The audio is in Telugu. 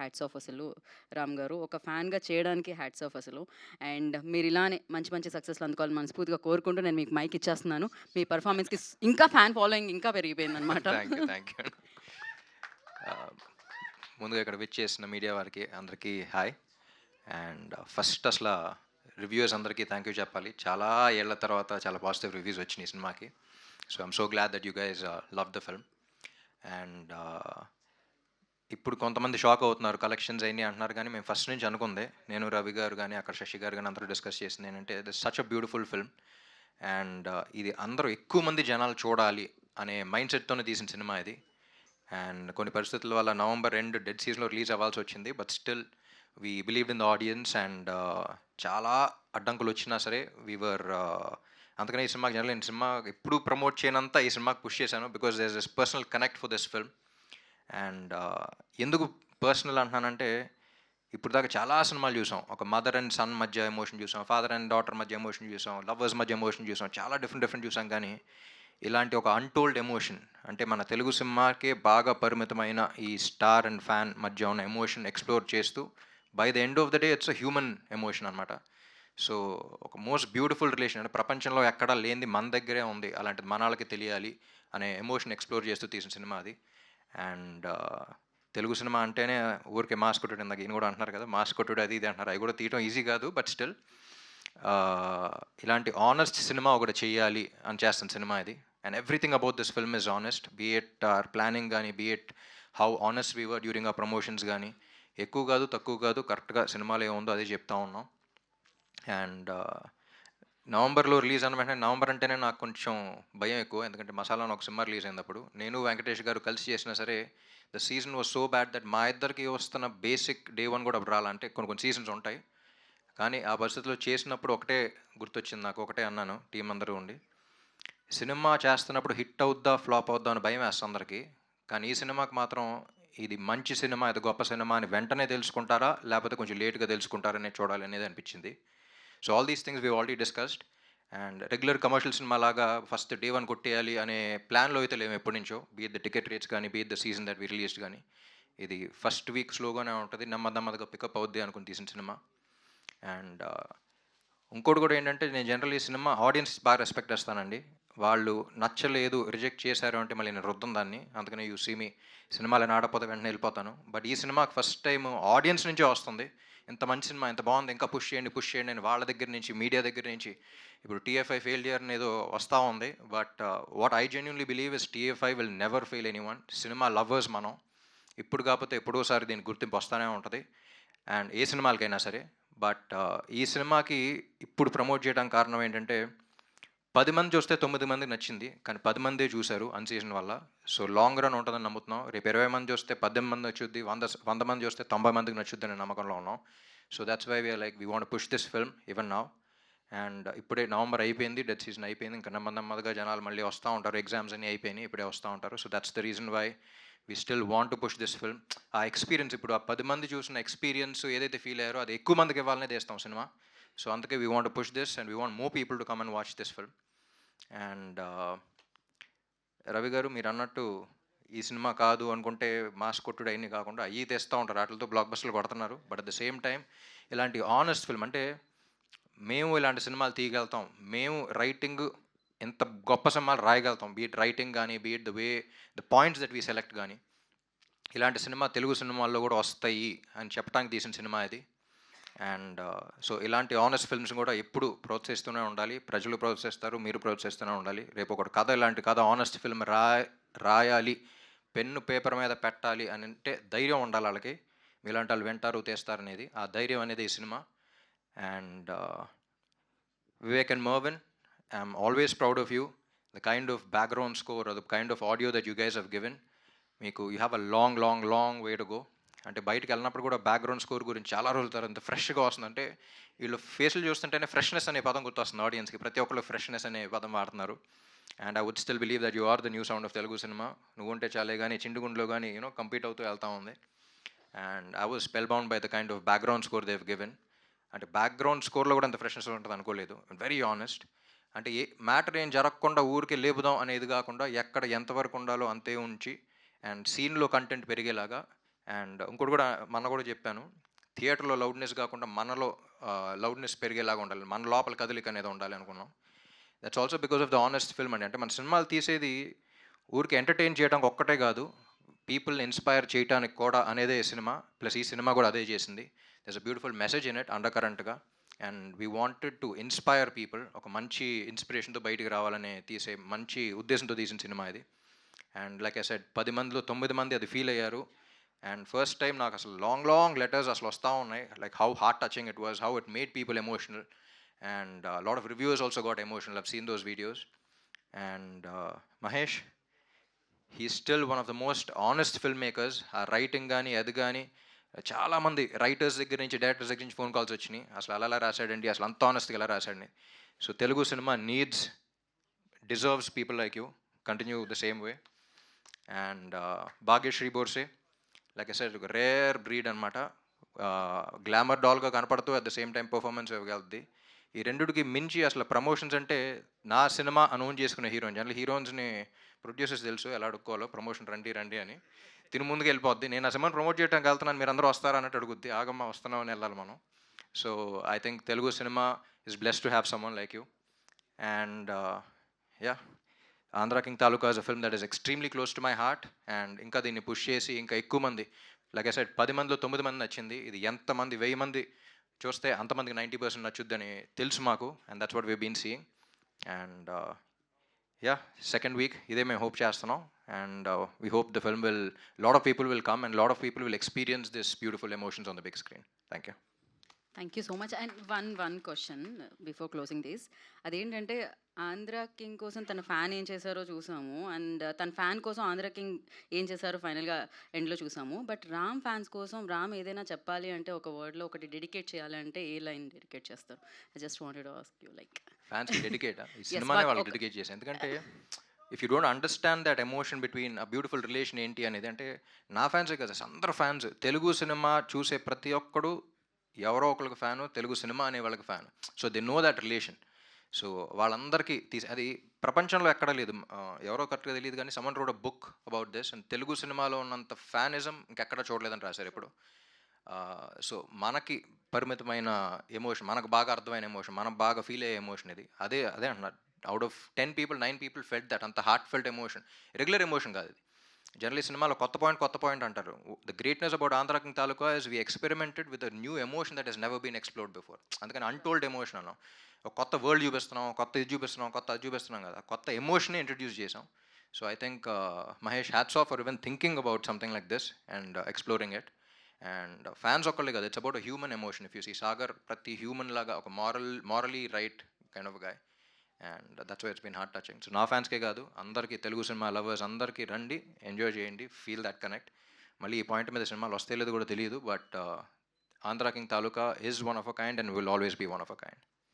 హ్యాట్స్ ఆఫ్ అసలు రామ్ గారు. ఒక ఫ్యాన్‌గా చేయడానికి హ్యాట్స్ ఆఫ్ అసలు. అండ్ మీరు ఇలానే మంచి మంచి సక్సెస్‌లు అందుకోవాలని మనస్ఫూర్తిగా కోరుకుంటూ నేను మీకు మైక్ ఇచ్చేస్తున్నాను. మీ పెర్ఫార్మన్స్‌కి ఇంకా ఫ్యాన్ ఫాలోయింగ్ ఇంకా పెరిగిపోయిందనమాట. Thank you. Thank you. ముందుగా ఇక్కడ విచ్చేసిన మీడియా వారికి అందరికీ హాయ్. అండ్ ఫస్ట్ అసలు రివ్యూస్ అందరికీ థ్యాంక్ యూ చెప్పాలి. చాలా ఏళ్ల తర్వాత చాలా పాజిటివ్ రివ్యూస్ వచ్చినాయి ఈ సినిమాకి. So I'm so glad that you guys love the film. And ఇప్పుడు కొంతమంది షాక్ అవుతున్నారు కలెక్షన్స్ అయినాయి అంటున్నారు, కానీ మేము ఫస్ట్ నుంచి అనుకుందే, నేను రవి గారు కానీ అక్కడ శశి గారు కానీ అందరూ డిస్కస్ చేసింది ఏంటంటే this such a beautiful film. And ఇది అందరూ ఎక్కువ మంది జనాలు చూడాలి అనే మైండ్ సెట్తోనే తీసిన సినిమా ఇది. అండ్ కొన్ని పరిస్థితుల వల్ల నవంబర్ ఎండ్ డెడ్ సీజన్లో రిలీజ్ అవ్వాల్సి వచ్చింది. But still we believed in the audience. And చాలా అడ్డంకులు వచ్చినా సరే వీవర్ అందుకనే ఈ సినిమాకి జనరల్ ఈ సినిమా ఎప్పుడు ప్రమోట్ చేయనంత ఈ సినిమాకి పుష్ చేశాను, because there is personal connect for this film. And ఎందుకు పర్సనల్ అంటున్నానంటే, ఇప్పుడు దాకా చాలా సినిమాలు చూసాం. ఒక మదర్ అండ్ సన్ మధ్య ఎమోషన్ చూసాం, ఫాదర్ అండ్ డాటర్ మధ్య ఎమోషన్ చూసాం, లవర్స్ మధ్య ఎమోషన్ చూసాం, చాలా డిఫరెంట్ చూసాం. కానీ ఇలాంటి ఒక అన్టోల్డ్ ఎమోషన్, అంటే మన తెలుగు సినిమాకే బాగా పరిమితమైన ఈ స్టార్ అండ్ ఫ్యాన్ మధ్య ఉన్న ఎమోషన్ ఎక్స్ప్లోర్ చేస్తూ by the end of the day it's a human emotion అనమాట. సో ఒక మోస్ట్ బ్యూటిఫుల్ రిలేషన్, అంటే ప్రపంచంలో ఎక్కడా లేనిది మన దగ్గరే ఉంది, అలాంటిది మన వాళ్ళకి తెలియాలి అనే ఎమోషన్ ఎక్స్ప్లోర్ చేస్తూ తీసిన సినిమా అది. అండ్ తెలుగు సినిమా అంటేనే ఊరికే మాస్ కొట్టుడు, ఇందాక ఈయన కూడా అంటున్నారు కదా మాస్ కొట్టుడు అది ఇది అంటున్నారు, అవి కూడా తీయటం ఈజీ కాదు. బట్ స్టిల్ ఇలాంటి ఆనెస్ట్ సినిమా ఒకటి చెయ్యాలి అని చేస్తున్న సినిమా ఇది. And everything about this film is honest, be it our planning కానీ, be it how honest we were during ఆ ప్రమోషన్స్ కానీ. ఎక్కువ కాదు తక్కువ కాదు, కరెక్ట్గా సినిమాలో ఏముందో అదే చెప్తా ఉన్నాం. అండ్ నవంబర్లో రిలీజ్ అన్న వెంటనే, నవంబర్ అంటేనే నాకు కొంచెం భయం ఎక్కువ, ఎందుకంటే మసాలా అని ఒక సినిమా రిలీజ్ అయినప్పుడు నేను వెంకటేష్ గారు కలిసి చేసినా సరే the season was so bad that మా ఇద్దరికి వస్తున్న బేసిక్ డే వన్ కూడా అప్పుడు రాలంటే కొన్ని సీజన్స్ ఉంటాయి. కానీ ఆ పరిస్థితిలో చేసినప్పుడు ఒకటే గుర్తొచ్చింది నాకు, ఒకటే అన్నాను టీం అందరూ ఉండి, సినిమా చేస్తున్నప్పుడు హిట్ అవుద్దా ఫ్లాప్ అవుద్దా అని భయం వేస్తుంది అందరికీ, కానీ ఈ సినిమాకి మాత్రం ఇది మంచి సినిమా, ఇది గొప్ప సినిమా అని వెంటనే తెలుసుకుంటారా లేకపోతే కొంచెం లేట్గా తెలుసుకుంటారనే చూడాలి అనేది అనిపించింది. So all these things we already discussed. And regular commercial సినిమా లాగా ఫస్ట్ డే వన్ కొట్టేయాలి అనే ప్లాన్లో అయితే లేము ఎప్పటి నుంచో, బీట్ ద టికెట్ రేట్స్ కానీ, beat the season that we released కానీ. ఇది ఫస్ట్ వీక్ స్లోగానే ఉంటుంది, నెమ్మదిగా పికప్ అవుద్ది అనుకుని తీసిన సినిమా. అండ్ ఇంకోటి కూడా ఏంటంటే, నేను జనరల్ ఈ సినిమా ఆడియన్స్ బాగా రెస్పెక్ట్ చేస్తానండి. వాళ్ళు నచ్చలేదు రిజెక్ట్ చేశారు అంటే మళ్ళీ నేను రుద్దం దాన్ని, అందుకనే యూ సీ మీ సినిమాలు ఆడపోతే వెంటనే వెళ్ళిపోతాను. బట్ ఈ సినిమాకి ఫస్ట్ టైం ఆడియన్స్ నుంచే వస్తుంది, ఇంత మంచి సినిమా ఎంత బాగుంది ఇంకా పుష్ చేయండి అని వాళ్ళ దగ్గర నుంచి, మీడియా దగ్గర నుంచి. ఇప్పుడు టీఎఫ్ఐ ఫెయిలియర్ అనేది వస్తూ ఉంది, but what I genuinely believe is TFI will never fail any one. Cinema lovers మనం, ఇప్పుడు కాకపోతే ఎప్పుడోసారి దీనికి గుర్తింపు వస్తూనే ఉంటుంది, అండ్ ఏ సినిమాలకైనా సరే. బట్ ఈ సినిమాకి ఇప్పుడు ప్రమోట్ చేయడానికి కారణం ఏంటంటే, 10 మంది చూస్తే 9 మందికి నచ్చింది, కానీ 10 మందే చూశారు అన్సీజన్ వల్ల. సో లాంగ్ రన్ ఉంటుందని నమ్ముతున్నాం. రేపు 20 మంది చూస్తే 18 మంది నచ్చుద్ది, 100 మంది చూస్తే 90 మందికి నచ్చుద్ది అనే నమ్మకంలో ఉన్నాం. So that's why we are like we want push this film even now. And ఇప్పుడే నవంబర్ అయిపోయింది, డెడ్ సీజన్ అయిపోయింది, ఇంకా నెమ్మదిగా జనాలు మళ్ళీ వస్తూ ఉంటారు, ఎగ్జామ్స్ అన్నీ అయిపోయినాయి, ఇప్పుడే వస్తూ ఉంటారు. So that's the reason why we still want to push this film. ఆ ఎక్స్పీరియన్స్, ఇప్పుడు ఆ 10 మంది చూసిన ఎక్స్పీరియన్స్ ఏదైతే ఫీల్ అయ్యారో అది ఎక్కువ మందికి ఇవ్వాలనే తీస్తాం సినిమా. సో అందుకే we want to push this and we want more people to come and watch this film. And Ravi గారు మీరు అన్నట్టు ఈ సినిమా కాదు అనుకుంటే మాస్ కొట్టుడు అయినా కాకుండా అయ్యి తెస్తూ ఉంటారు, వాటితో బ్లాక్ బస్టర్లు కొడుతున్నారు. But at the same time ఇలాంటి ఆనెస్ట్ ఫిల్మ్, అంటే మేము ఇలాంటి సినిమాలు తీయగలుగుతాం, మేము రైటింగ్ ఎంత గొప్ప సినిమాలు రాయగలుగుతాం, బీట్ రైటింగ్ కానీ, beat the way the points that we select కానీ, ఇలాంటి సినిమా తెలుగు సినిమాల్లో కూడా వస్తాయి అని చెప్పడానికి తీసిన సినిమా ఇది. అండ్ సో ఇలాంటి ఆనెస్ట్ ఫిల్మ్స్ కూడా ఎప్పుడు ప్రోత్సహిస్తూనే ఉండాలి, ప్రజలు ప్రోత్సహిస్తారు, మీరు ప్రోత్సహిస్తూనే ఉండాలి. రేపు ఒక కథ, ఇలాంటి కథ ఆనెస్ట్ ఫిల్మ్ రాయాలి, పెన్ను పేపర్ మీద పెట్టాలి అని అంటే ధైర్యం ఉండాలి వాళ్ళకి, మీలాంటి వాళ్ళు వింటారు తీస్తారు అనేది, ఆ ధైర్యం అనేది ఈ cinema. And Vivek and Mervin, I'm always proud of you. The kind of background score or the kind of audio that you guys have given, మీకు you have a long way to go. అంటే బయటకు వెళ్ళినప్పుడు కూడా బ్యాక్గ్రౌండ్ స్కోర్ గురించి చాలా రోజుల తర్వాత ఇంత ఫ్రెష్గా వస్తుందంటే, వీళ్ళు ఫేస్లు చూస్తుంటేనే ఫ్రెష్నెస్ అనే పదం గుర్తొస్తుంది ఆడియన్స్కి, ప్రతి ఒక్కరు ఫ్రెష్నెస్ అనే పదం వాడుతున్నారు. And I would still believe that you are the new sound of Telugu cinema. నువ్వు ఉంటే చాలే కానీ చిండుగుండ్లో కానీ కంపీట్ అవుతూ వెళ్తూ ఉంది. And I was spell bound by the kind of background score they've given. అంటే బ్యాక్గ్రౌండ్ స్కోర్లో కూడా అంత ఫ్రెష్నెస్ ఉంటుంది అనుకోలేదు, వెరీ ఆనెస్ట్. అంటే ఏ మ్యాటర్ ఏం జరగకుండా ఊరికే లేపుదాం అనేది కాకుండా, ఎక్కడ ఎంతవరకు ఉండాలో అంతే ఉంచి, అండ్ సీన్లో కంటెంట్ పెరిగేలాగా, అండ్ ఇంకోటి కూడా మొన్న కూడా చెప్పాను, థియేటర్లో లౌడ్నెస్ కాకుండా మనలో లౌడ్నెస్ పెరిగేలాగా ఉండాలి, మన లోపల కదలిక అనేది ఉండాలి అనుకున్నాం. That's also because of the honest film అండి. అంటే మన సినిమాలు తీసేది ఊరికి ఎంటర్టైన్ చేయడానికి ఒక్కటే కాదు, పీపుల్ని ఇన్స్పైర్ చేయడానికి కూడా అనేదే ఈ సినిమా. ప్లస్ ఈ సినిమా కూడా అదే చేసింది. There's a beautiful message in it under కరెంట్గా. And we wanted to inspire people, ఒక మంచి ఇన్స్పిరేషన్తో బయటికి రావాలని తీసే మంచి ఉద్దేశంతో తీసిన సినిమా ఇది. అండ్ లైక్ ఐ సెడ్, 10 మందిలో 9 మంది అది ఫీల్ అయ్యారు. అండ్ ఫస్ట్ టైం నాకు అసలు లాంగ్ లెటర్స్ అసలు వస్తూ ఉన్నాయి, like how heart touching it was, how it made people emotional. And lot of reviews also got emotional. I've seen those videos. And Mahesh, he still one of the most honest film makers. ఆ రైటింగ్ కానీ అది కానీ, చాలామంది రైటర్స్ దగ్గర నుంచి డైరెక్టర్స్ దగ్గర నుంచి ఫోన్ కాల్స్ వచ్చినాయి, అసలు అలా రాశాడండి, అసలు అంత ఆనెస్ట్గా ఎలా రాశాడని. So Telugu cinema needs, deserves people like you. Continue the same way. And Bhagyashri Borse, like I said, ఒక రేర్ బ్రీడ్ అనమాట. గ్లామర్ డాల్గా కనపడుతూ at the same time performance ఇవ్వగలది. ఈ రెండుకి మించి అసలు ప్రమోషన్స్ అంటే, నా సినిమా అనౌన్స్ చేసుకునే హీరోయిన్, జనరల్ హీరోయిన్స్ని ప్రొడ్యూసర్స్ తెలుసు ఎలా అడుక్కోవాలో, ప్రమోషన్ రండి అని. తిని ముందుకు వెళ్ళిపోద్ది, నేను ఆ సినిమాని ప్రమోట్ చేయడానికి వెళ్తున్నాను, మీరు అందరూ వస్తారా అన్నట్టు అడుగుద్ది. ఆగమ్మ వస్తున్నామని వెళ్ళాలి మనం. So I think Telugu cinema is blessed to have someone like you. And yeah, Andhra king Taluka is a film that is extremely close to my heart. And ఇంకా దీన్ని పుష్ చేసి ఇంకా ఎక్కువ మంది, లైక్ ఐ సెడ్, 10 మందిలో 9 మంది నచ్చింది. ఇది ఎంతమంది 1000 మంది చూస్తే అంతమందికి 90% నచ్చుద్దని తెలుసు మాకు. And that's what we been seeing. And yeah, second week ఇదే మేము హోప్ చేస్తున్నాం. And we hope the film will, lot of people will come and lot of people will experience this beautiful emotions on the big screen. Thank you. Thank you so much. And one question before closing this. అదేంటంటే, ఆంధ్ర కింగ్ కోసం తన ఫ్యాన్ ఏం చేశారో చూసాము, అండ్ తన ఫ్యాన్ కోసం ఆంధ్ర కింగ్ ఏం చేశారో ఫైనల్గా ఎండ్లో చూసాము. బట్ రామ్ ఫ్యాన్స్ కోసం రామ్ ఏదైనా చెప్పాలి అంటే, ఒక వర్డ్లో ఒకటి డెడికేట్ చేయాలి అంటే ఏ లైన్ డెడికేట్ చేస్తారు? I just wanted to ask you, like. ఫ్యాన్స్కి డెడికేట్ ఈ సినిమానే వాళ్ళకి డెడికేట్ చేశాను. ఎందుకంటే if you don't understand that emotion between a beautiful relation ఏంటి అనేది, అంటే నా ఫ్యాన్సే కదా, అందరు ఫ్యాన్స్, తెలుగు సినిమా చూసే ప్రతి ఒక్కడు ఎవరో ఒకరికి ఫ్యాను, తెలుగు సినిమా అనే వాళ్ళకి fan. So they know that relation. So వాళ్ళందరికీ అది ప్రపంచంలో ఎక్కడా లేదు. ఎవరో కరెక్ట్గా తెలియదు కానీ someone road a book about this, and Telugu సినిమాలో ఉన్నంత ఫ్యానిజం ఇంకెక్కడ చూడలేదని రాశారు ఇప్పుడు. సో మనకి పరిమితమైన ఎమోషన్, మనకు బాగా అర్థమైన ఎమోషన్, మనం బాగా ఫీల్ అయ్యే ఎమోషన్ ఇది. అదే అంటున్నారు, out of 10 people 9 people felt that. అంత heart felt emotion, regular emotion కాదు ఇది. జనరలీ సినిమాలో కొత్త పాయింట్ అంటారు. The greatness about Andhra king Taluka is we experimented with a new emotion that has never been explored before. అందుకని అన్టోల్డ్ ఎమోషన్ అన్నాం. ఒక కొత్త వరల్డ్ చూపిస్తున్నాం, కొత్త ఇది చూపిస్తున్నాం, కొత్త అది చూపిస్తున్నాం కదా, కొత్త ఎమోషన్ని ఇంట్రడ్యూస్ చేసాం. So I think Mahesh, hats off for even thinking about something like this and exploring it. And fans ఒక్కళ్ళే కదా, it's about a human emotion. If you see Sagar, ప్రతి హ్యూమన్ లాగా ఒక morally right kind of guy. And that's why it's been heart touching. So నా ఫ్యాన్స్కే కాదు, అందరికీ, తెలుగు సినిమా లవర్స్ అందరికీ రండి, ఎంజాయ్ చేయండి, ఫీల్ దట్ కనెక్ట్. మళ్ళీ ఈ పాయింట్ మీద సినిమాలు వస్తే లేదో కూడా తెలియదు, but Andhra king Taluka is one of a kind and will always be one of a kind.